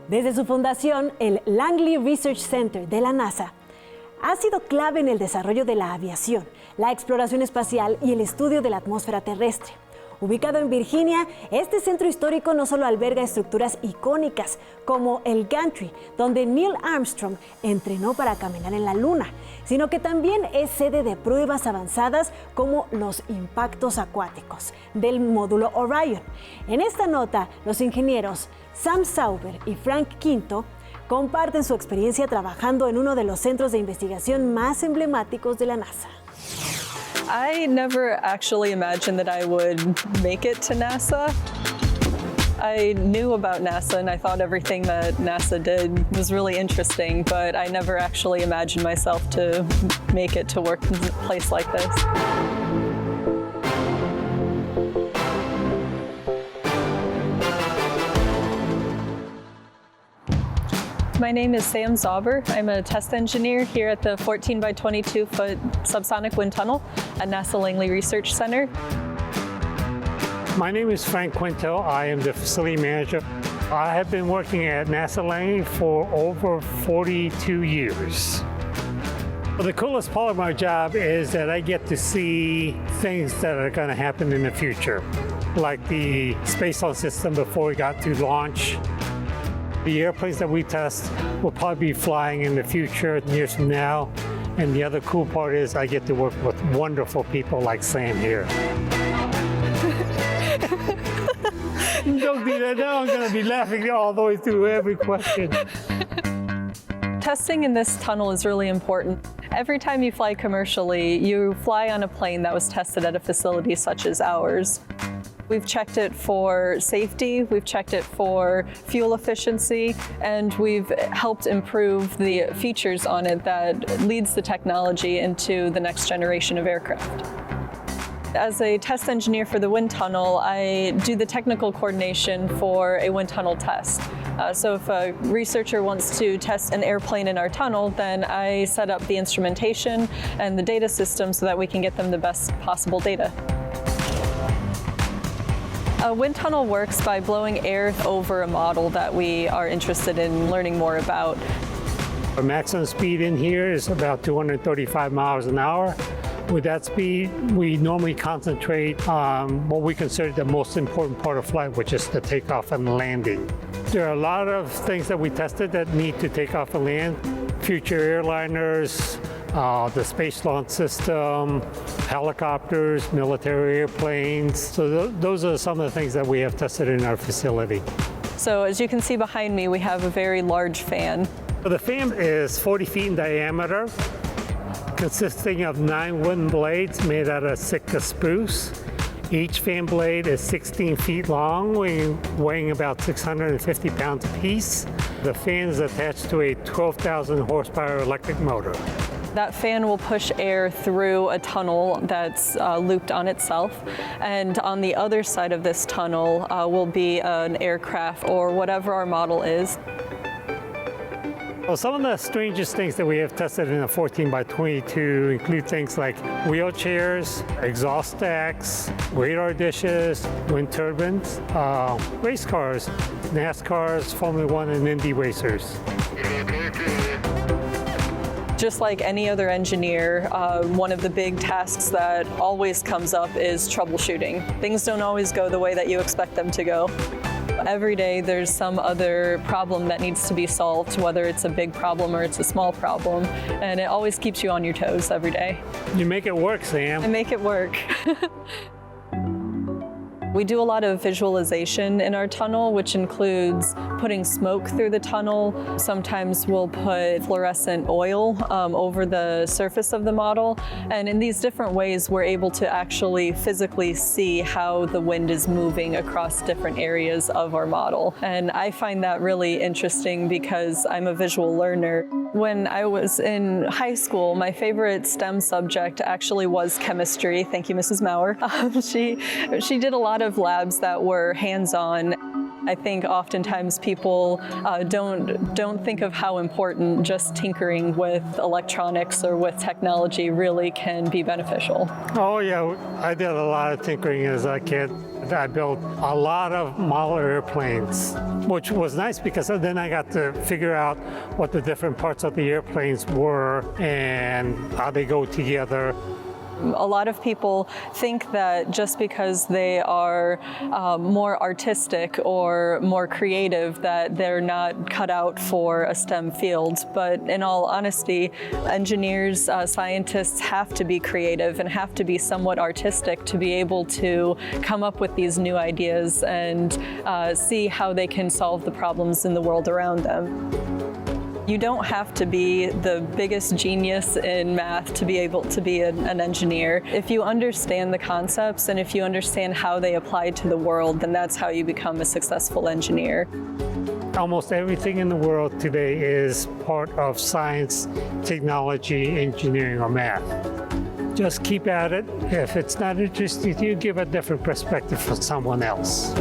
Desde su fundación, el Langley Research Center de la NASA ha sido clave en el desarrollo de la aviación, la exploración espacial y el estudio de la atmósfera terrestre. Ubicado en Virginia, este centro histórico no solo alberga estructuras icónicas como el gantry, donde Neil Armstrong entrenó para caminar en la Luna, sino que también es sede de pruebas avanzadas como los impactos acuáticos del módulo Orion. En esta nota, los ingenieros Zauber y Quinto comparten su experiencia trabajando en uno de los centros de investigación más emblemáticos de la NASA. I never actually imagined that I would make it to NASA. I knew about NASA and I thought everything that NASA did was really interesting, but I never actually imagined myself to make it to work in a place like this. My name is Zauber. I'm a test engineer here at the 14 by 22 foot subsonic wind tunnel at NASA Langley Research Center. My name is Quinto. I am the facility manager. I have been working at NASA Langley for over 42 years. Well, the coolest part of my job is that I get to see things that are going to happen in the future, like the space launch system before we got to launch. The airplanes that we test will probably be flying in the future, years from now. And the other cool part is I get to work with wonderful people like Sam here. Don't do that now, I'm gonna be laughing all the way through every question. Testing in this tunnel is really important. Every time you fly commercially, you fly on a plane that was tested at a facility such as ours. We've checked it for safety, we've checked it for fuel efficiency, and we've helped improve the features on it that leads the technology into the next generation of aircraft. As a test engineer for the wind tunnel, I do the technical coordination for a wind tunnel test. So if a researcher wants to test an airplane in our tunnel, then I set up the instrumentation and the data system so that we can get them the best possible data. A wind tunnel works by blowing air over a model that we are interested in learning more about. Our maximum speed in here is about 235 miles an hour. With that speed, we normally concentrate on what we consider the most important part of flight, which is the takeoff and landing. There are a lot of things that we tested that need to take off and land. Future airliners, the space launch system, helicopters, military airplanes. So those are some of the things that we have tested in our facility. So as you can see behind me, we have a very large fan. So the fan is 40 feet in diameter, consisting of 9 wooden blades made out of Sitka spruce. Each fan blade is 16 feet long, weighing about 650 pounds apiece. The fan is attached to a 12,000 horsepower electric motor. That fan will push air through a tunnel that's looped on itself, and on the other side of this tunnel will be an aircraft or whatever our model is. Well, some of the strangest things that we have tested in a 14 by 22 include things like wheelchairs, exhaust stacks, radar dishes, wind turbines, race cars, NASCARs, Formula One, and Indy racers. Just like any other engineer, one of the big tasks that always comes up is troubleshooting. Things don't always go the way that you expect them to go. Every day there's some other problem that needs to be solved, whether it's a big problem or it's a small problem, and it always keeps you on your toes every day. You make it work, Sam. I make it work. We do a lot of visualization in our tunnel, which includes putting smoke through the tunnel. Sometimes we'll put fluorescent oil over the surface of the model. And in these different ways, we're able to actually physically see how the wind is moving across different areas of our model. And I find that really interesting because I'm a visual learner. When I was in high school, my favorite STEM subject actually was chemistry. Thank you, Mrs. Maurer. She did a lot of labs that were hands-on. I think oftentimes people don't think of how important just tinkering with electronics or with technology really can be beneficial. Oh yeah, I did a lot of tinkering as a kid. I built a lot of model airplanes, which was nice because then I got to figure out what the different parts of the airplanes were and how they go together. A lot of people think that just because they are more artistic or more creative that they're not cut out for a STEM field. But in all honesty, engineers, scientists have to be creative and have to be somewhat artistic to be able to come up with these new ideas and see how they can solve the problems in the world around them. You don't have to be the biggest genius in math to be able to be an engineer. If you understand the concepts and if you understand how they apply to the world, then that's how you become a successful engineer. Almost everything in the world today is part of science, technology, engineering, or math. Just keep at it. If it's not interesting to you, give a different perspective for someone else.